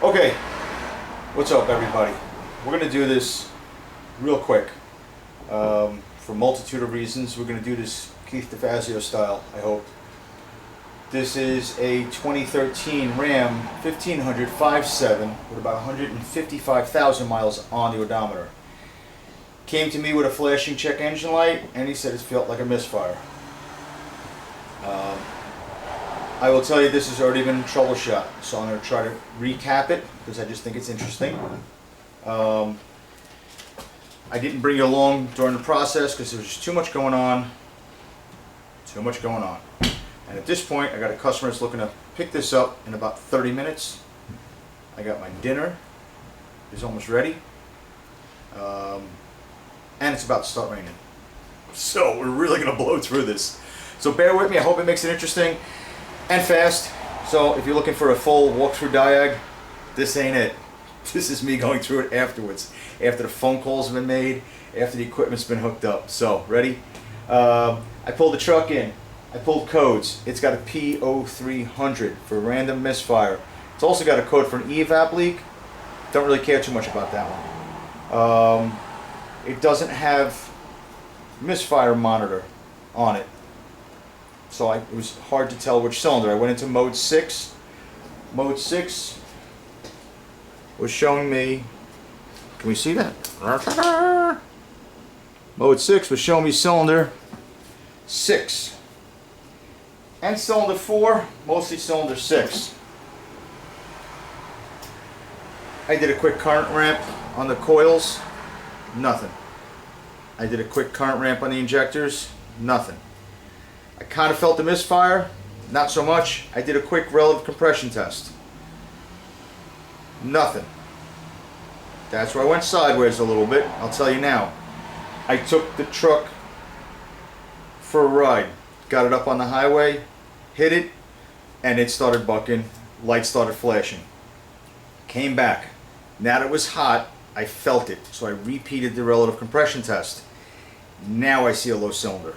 Okay, what's up everybody? We're going to do this real quick. For a multitude of reasons, we're going to do this Keith DeFazio style, I hope. This is a 2013 Ram 1500 5.7 with about 155,000 miles on the odometer. Came to me with a flashing check engine light and he said it felt like a misfire. I will tell you this has already been troubleshot, so I'm going to try to recap it because I just think it's interesting. I didn't bring you along during the process because there was just too much going on. And at this point, I got a customer that's looking to pick this up in about 30 minutes. I got my dinner. It's almost ready. And it's about to start raining. So we're really going to blow through this. So bear with me. I hope it makes it interesting and fast. So if you're looking for a full walkthrough diag, this ain't it. This is me going through it afterwards. After the phone calls have been made, after the equipment's been hooked up. So, ready? I pulled the truck in. I pulled codes. It's got a P0300 for random misfire. It's also got a code for an evap leak. Don't really care too much about that one. It doesn't have misfire monitor on it. So it was hard to tell which cylinder. I went into mode 6. Mode 6 was showing me, can we see that? Mode 6 was showing me cylinder 6. And cylinder 4, mostly cylinder 6. I did a quick current ramp on the coils, nothing. I did a quick current ramp on the injectors, nothing. I kind of felt the misfire, not so much. I did a quick relative compression test. Nothing. That's where I went sideways a little bit, I'll tell you now. I took the truck for a ride, got it up on the highway, hit it, and it started bucking, lights started flashing. Came back. Now that it was hot, I felt it, so I repeated the relative compression test. Now I see a low cylinder.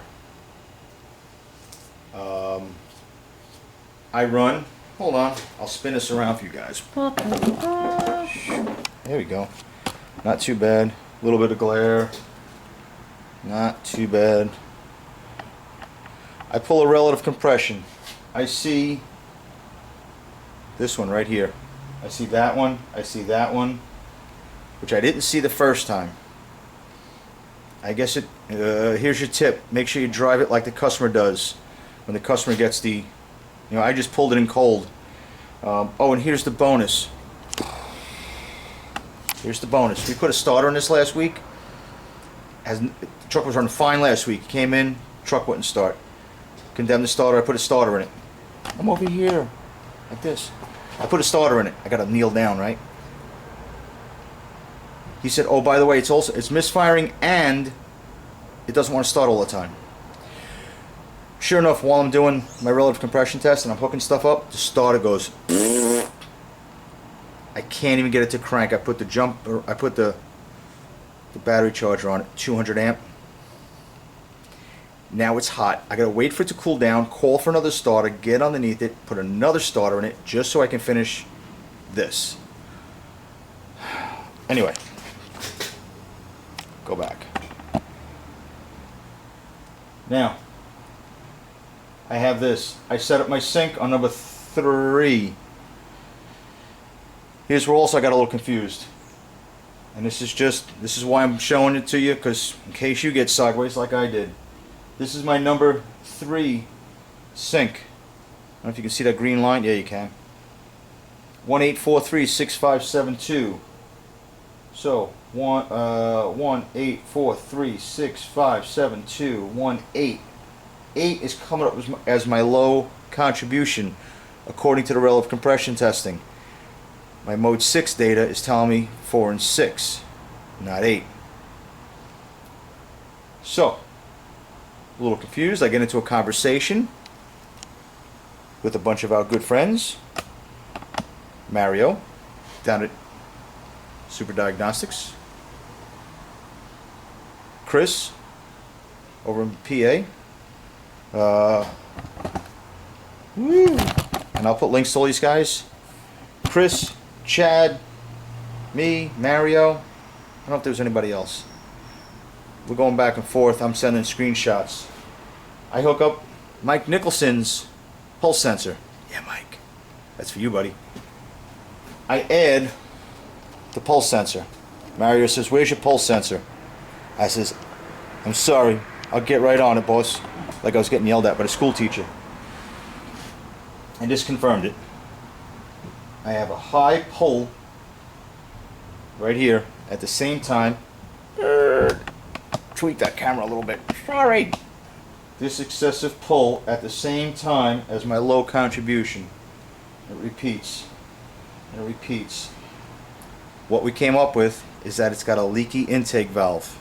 I run, hold on, I'll spin this around for you guys. There we go. Not too bad. A little bit of glare. Not too bad. I pull a relative compression. I see this one right here. I see that one. I see that one, which I didn't see the first time. I guess it. Here's your tip. Make sure you drive it like the customer does. When the customer gets the, I just pulled it in cold. Oh, and here's the bonus. Here's the bonus. We put a starter in this last week. The truck was running fine last week. Came in, truck wouldn't start. Condemned the starter. I put a starter in it. I'm over here, like this. I put a starter in it. I got to kneel down, right? He said, "Oh, by the way, it's misfiring and it doesn't want to start all the time." Sure enough, while I'm doing my relative compression test and I'm hooking stuff up, the starter goes. I can't even get it to crank. I put the battery charger on it, 200 amp. Now it's hot. I gotta wait for it to cool down, call for another starter, get underneath it, put another starter in it, just so I can finish this. Anyway, go back. Now, I have this. I set up my sink on number 3. Here's where also I got a little confused. And this is why I'm showing it to you, because in case you get sideways like I did. This is my number 3 sink. I don't know if you can see that green line. Yeah, you can. 18436572. So 18436572. 18. 8 is coming up as my low contribution according to the relative compression testing. My mode 6 data is telling me 4 and 6, not 8. So, a little confused. I get into a conversation with a bunch of our good friends. Mario, down at Super Diagnostics. Chris, over in PA. And I'll put links to all these guys. Chris Chad, me, Mario. I don't know if there's anybody else. We're going back and forth. I'm sending screenshots. I hook up Mike Nicholson's pulse sensor. Yeah, Mike. That's for you, buddy. I add the pulse sensor. Mario says, "Where's your pulse sensor?" I says, "I'm sorry. I'll get right on it, boss." Like I was getting yelled at by a school teacher. And just confirmed it. I have a high pull right here at the same time. Tweak that camera a little bit. Sorry. This excessive pull at the same time as my low contribution. It repeats. And it repeats. What we came up with is that it's got a leaky intake valve.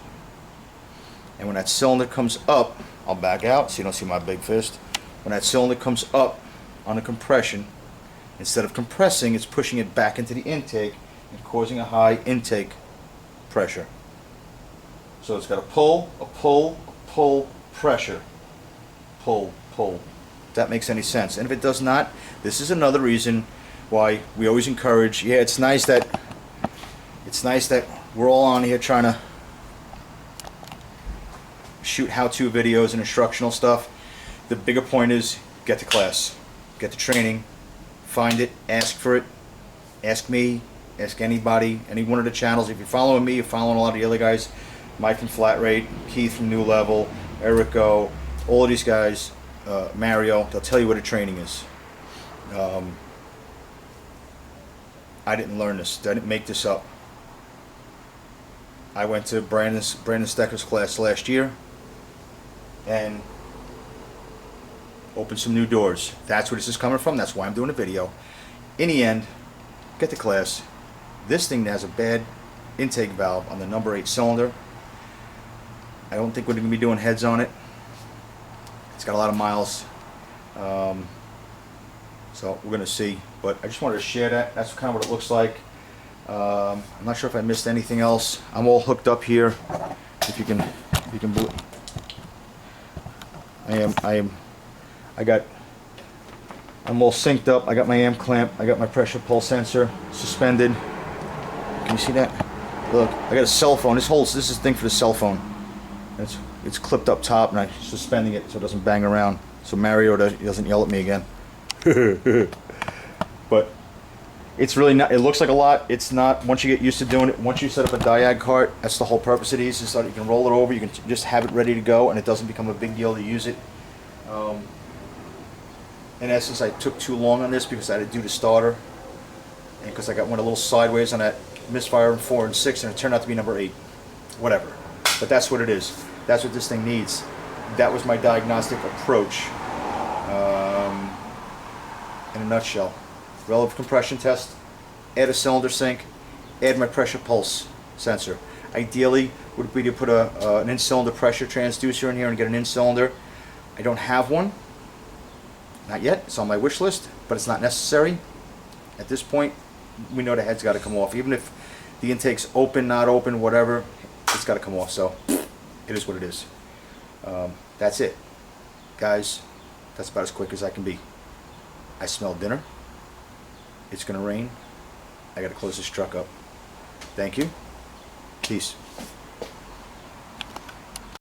And when that cylinder comes up, I'll back out so you don't see my big fist. When that cylinder comes up on a compression, instead of compressing, it's pushing it back into the intake and causing a high intake pressure. So it's got a pull, pressure. Pull. If that makes any sense. And if it does not, this is another reason why we always encourage, yeah, it's nice that we're all on here trying to shoot how-to videos and instructional stuff. The bigger point is get to class, get to training, find it, ask for it, ask me, ask anybody, any one of the channels. If you're following me, you're following a lot of the other guys, Mike from Flat Rate, Keith from New Level, Erico, all of these guys, Mario, they'll tell you what a training is. I didn't learn this. I didn't make this up. I went to Brandon Stecker's class last year and opened some new doors. That's where this is coming from. That's why I'm doing a video. In the end, get to class. This thing has a bad intake valve on the number 8 cylinder. I don't think we're going to be doing heads on it. It's got a lot of miles. So we're going to see. But I just wanted to share that. That's kind of what it looks like. I'm not sure if I missed anything else. I'm all hooked up here. If you can believe. I'm all synced up. I got my amp clamp. I got my pressure pulse sensor suspended. Can you see that? Look, I got a cell phone. This is the thing for the cell phone. It's clipped up top, and I'm suspending it so it doesn't bang around. So Mario doesn't yell at me again. But it's really not. It looks like a lot. It's not. Once you get used to doing it, once you set up a diag cart, that's the whole purpose of these. Is that you can roll it over. You can just have it ready to go, and it doesn't become a big deal to use it. In essence, I took too long on this because I had to do the starter, and because I got one a little sideways on that misfire in 4 and 6, and it turned out to be number 8. Whatever. But that's what it is. That's what this thing needs. That was my diagnostic approach. In a nutshell. Relative compression test, add a cylinder sync, add my pressure pulse sensor. Ideally would be to put an in-cylinder pressure transducer in here and get an in-cylinder. I don't have one. Not yet. It's on my wish list, but it's not necessary. At this point, we know the head's got to come off. Even if the intake's open, not open, whatever, it's got to come off. So it is what it is. That's it. Guys, that's about as quick as I can be. I smell dinner. It's going to rain. I got to close this truck up. Thank you. Peace.